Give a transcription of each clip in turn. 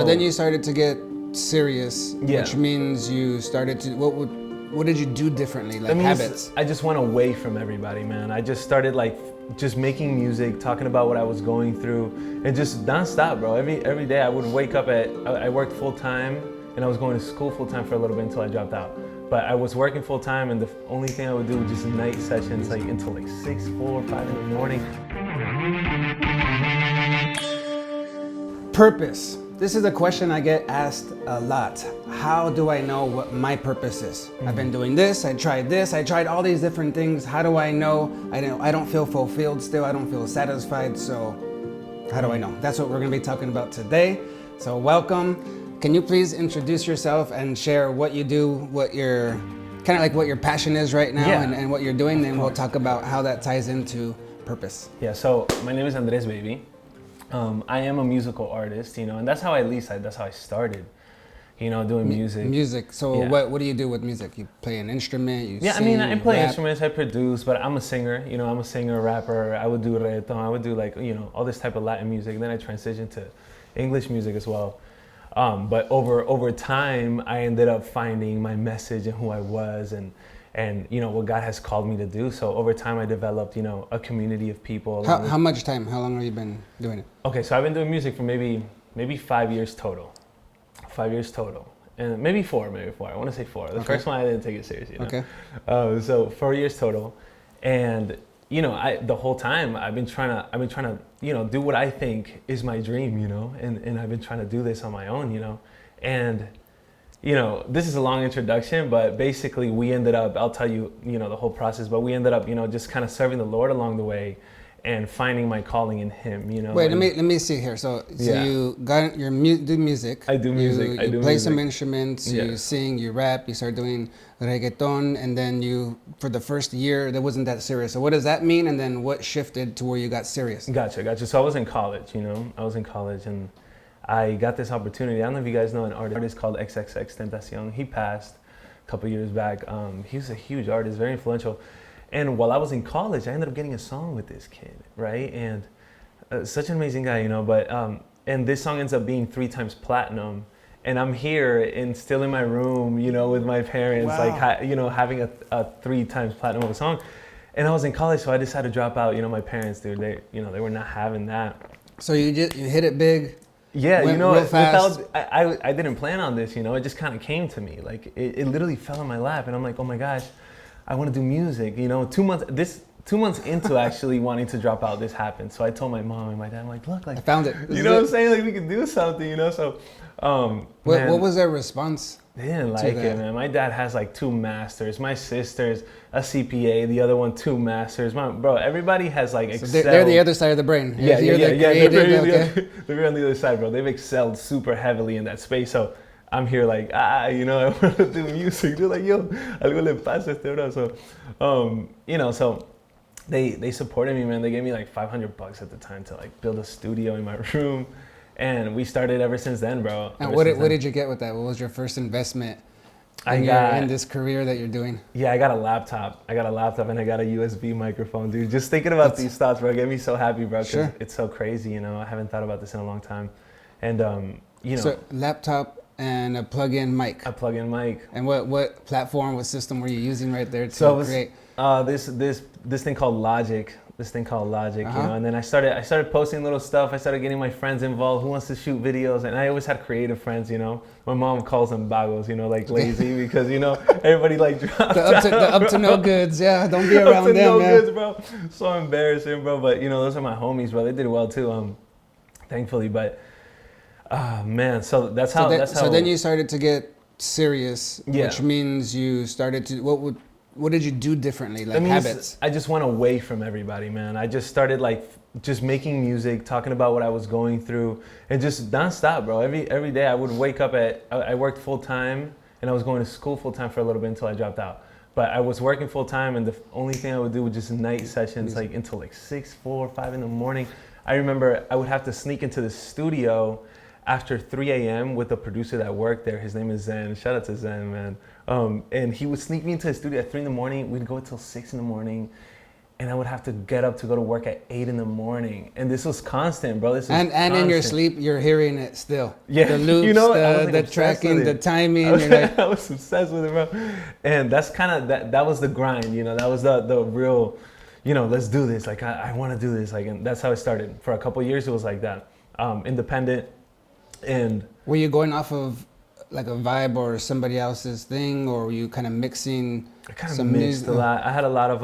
then you started to get serious, Yeah. which means you started to, what did you do differently, like habits? I just went away from everybody, man. I just started like just making music, talking about what I was going through, and just nonstop, bro. Every day I would wake up I worked full time, and I was going to school full time for a little bit until I dropped out. But I was working full time, and the only thing I would do was just night sessions, like until like 6, 4, 5 in the morning. Purpose. This is a question I get asked a lot. How do I know what my purpose is? I've been doing this, I tried all these different things. How do I know? I don't feel fulfilled still, I don't feel satisfied, so how do I know? That's what we're gonna be talking about today. So welcome. Can you please introduce yourself and share what you do, what your passion is right now, and what you're doing, then we'll talk about how that ties into purpose. Yeah, so my name is Andrez Babii. I am a musical artist, you know, and that's how I started, you know, doing music. Music. So what do you do with music? You play an instrument? You sing, I mean, I play rap? instruments, I produce, but I'm a singer, you know, I'm a singer, rapper. I would do reggaeton, I would do like, you know, all this type of Latin music. Then I transitioned to English music as well. But over time, I ended up finding my message and who I was and you know, what God has called me to do. So over time, I developed, you know, a community of people. How much time? How long have you been doing it? Okay, so I've been doing music for maybe 5 years total. 5 years total. And maybe four. I want to say 4. The first one, I didn't take it serious, you know? Okay. So 4 years total. And, you know, the whole time I've been trying to, you know, do what I think is my dream, you know, and I've been trying to do this on my own, you know, and, you know, this is a long introduction, but basically we ended up, I'll tell you, you know, the whole process, but we ended up, you know, just kind of serving the Lord along the way and finding my calling in Him, you know. Wait, let me see here. So you got do music. I do music. You play some instruments. You sing. You rap. You start doing reggaeton, and then for the first year that wasn't that serious. So what does that mean? And then what shifted to where you got serious? Gotcha. So I was in college, you know. And I got this opportunity. I don't know if you guys know an artist called XXXTentacion. He passed a couple years back. He was a huge artist, very influential. And while I was in college, I ended up getting a song with this kid, right? And such an amazing guy, you know. But and this song ends up being 3 times platinum. And I'm here and still in my room, you know, with my parents, like you know, having a 3 times platinum of a song. And I was in college, so I decided to drop out. You know, my parents, dude, they were not having that. So you hit it big. Yeah, you know, without, I didn't plan on this, you know, it just kind of came to me. Like, it literally fell in my lap, and I'm like, oh my gosh, I want to do music, you know. 2 months into actually wanting to drop out, this happened. So I told my mom and my dad, I'm like, look, like, I found it. You know what I'm saying? Like, we can do something, you know. So, what was their response? They didn't like it, man. My dad has like 2 masters. My sister's a CPA. The other one 2 masters. Bro, everybody has like excelled. So they're the other side of the brain. Yeah. They're on the other side, bro. They've excelled super heavily in that space. So I'm here like, you know, I want to do music. They're like, yo, algo le pasa a este bro. So, you know, so they supported me, man. They gave me like $500 at the time to like build a studio in my room. And we started ever since then, bro. And what did you get with that? What was your first investment in this career that you're doing? Yeah, I got a laptop and I got a USB microphone, dude. Just thinking about these thoughts, bro, get me so happy, bro, because it's so crazy, you know. I haven't thought about this in a long time. And, you know. So laptop and a plug-in mic. A plug-in mic. And what platform, what system were you using right there to create? This thing called Logic. You know, and then I started posting little stuff. I started getting my friends involved. Who wants to shoot videos? And I always had creative friends, you know. My mom calls them vagos, you know, like lazy, because, you know, everybody like dropped the up to no goods. Yeah, don't be around them, no man. Goods, bro. So embarrassing, bro. But, you know, those are my homies, bro. They did well too, thankfully. But man, so that's how. So then you started to get serious, which means you started to what did you do differently, like habits? I just went away from everybody, man. I just started like just making music, talking about what I was going through, and just nonstop, bro. Every day I would wake up I worked full time, and I was going to school full time for a little bit until I dropped out. But I was working full time, and the only thing I would do was just night sessions, like until like 6, 4, 5 in the morning. I remember I would have to sneak into the studio after 3 a.m. with a producer that worked there. His name is Zen. Shout out to Zen, man. And he would sneak me into the studio at 3 in the morning. We'd go until 6 in the morning. and I would have to get up to go to work at 8 in the morning. And this was constant, bro. This was and in your sleep, you're hearing it still. Yeah, the loops, you know, the tracking, the timing. I was obsessed with it, bro. And that's kind of that was the grind, you know. That was the real, you know, let's do this. Like I want to do this. Like, and that's how it started. For a couple of years, it was like that, independent. And were you going off of like a vibe or somebody else's thing, or were you kind of mixing? I kind of mixed a lot. I had a lot of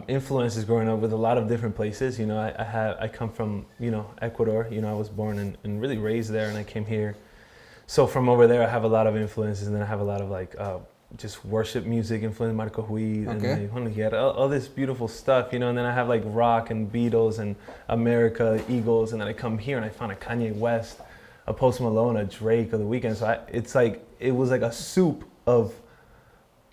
influences growing up with a lot of different places. You know, I come from, you know, Ecuador. You know, I was born and really raised there, and I came here. So from over there, I have a lot of influences, and then I have a lot of like just worship music influence, Marco Hui, and he had all this beautiful stuff, you know. And then I have like rock and Beatles and America, Eagles, and then I come here and I found a Kanye West, a Post Malone, a Drake of the weekend. So it's like it was like a soup of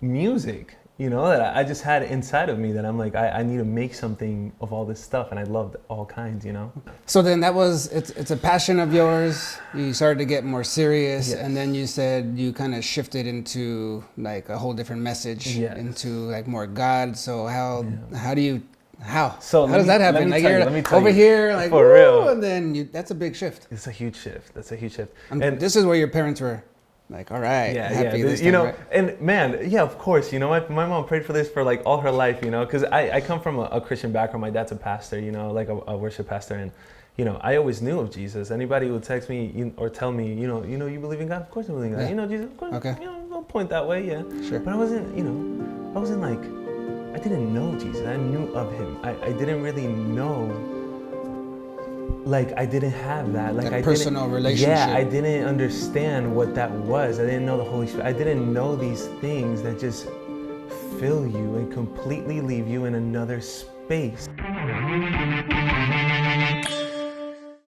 music, you know, that I just had inside of me that I'm like, I need to make something of all this stuff, and I loved all kinds, you know. So then it's a passion of yours. You started to get more serious, Yes. and then you said you kind of shifted into like a whole different message, Yes. into like more God. So how So how does that happen? Like you're tell over you, here, like for woo, real, and then that's a big shift. it's a huge shift. That's a huge shift. And this is where your parents were like, all right, happy this you time, know, right? and man, yeah, of course, you know, my mom prayed for this for like all her life, you know, because I come from a Christian background. My dad's a pastor, you know, like a worship pastor, and you know, I always knew of Jesus. Anybody who would text me or tell me, you know, you believe in God? Of course I believe in God. You know, Jesus, of course. Okay. You know, don't point that way, yeah. Sure. But I wasn't like, I didn't know Jesus. I knew of him. I didn't really know. Like I didn't have that. Like I personal didn't, relationship. Yeah, I didn't understand what that was. I didn't know the Holy Spirit. I didn't know these things that just fill you and completely leave you in another space.